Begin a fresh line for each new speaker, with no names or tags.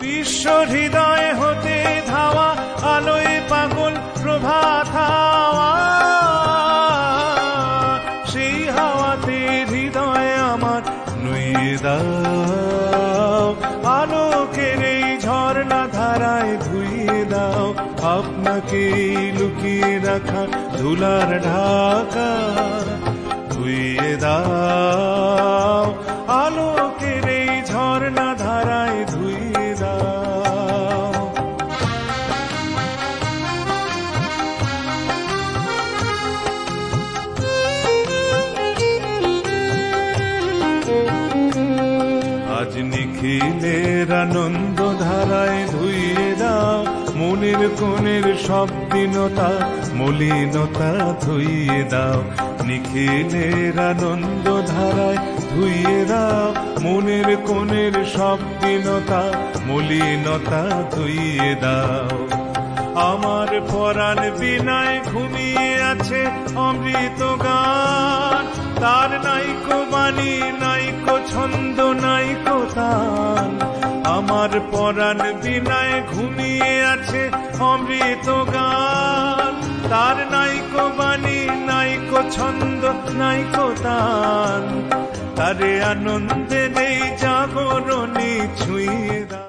বিশ্ব হৃদয় হতে ধাওয়া আলোয় পাগল প্রভাত হাওয়া, সেই হাওয়াতে হৃদয় আমার নুইয়ে দাও, আলোকের এই ঝর্ণা ধারায় ধুইয়ে দাও আপনাকে লুকিয়ে রাখা ধুলার ঢাকা, ধুইয়ে দাও আলোকের এই ঝর্ণা ধারায় ধুইয়ে দাও। আজ নিখিলের আনন্দ ধারায় ধুইয়ে দাও মনের কোণের সব দীনতা মলিনতা, ধুইয়ে দাও নিখিলের আনন্দ ধারায় ধুইয়ে দাও মনের কোণের সব দীনতা মলিনতা, ধুইয়ে দাও। আমার পরাণ বিনায় ঘুমিয়ে আছে অমৃত গান, তার নাইকো বাণী নাইকো ছন্দ নাইকো তান, আমার পরাণ বিনায় ঘুমিয়ে আছে অমৃত গান, তার নাইকো বাণী নাইকো ছন্দ নাইকো তান, তারে আনন্দে নেই জাগরণী ছুঁয়ে দাও।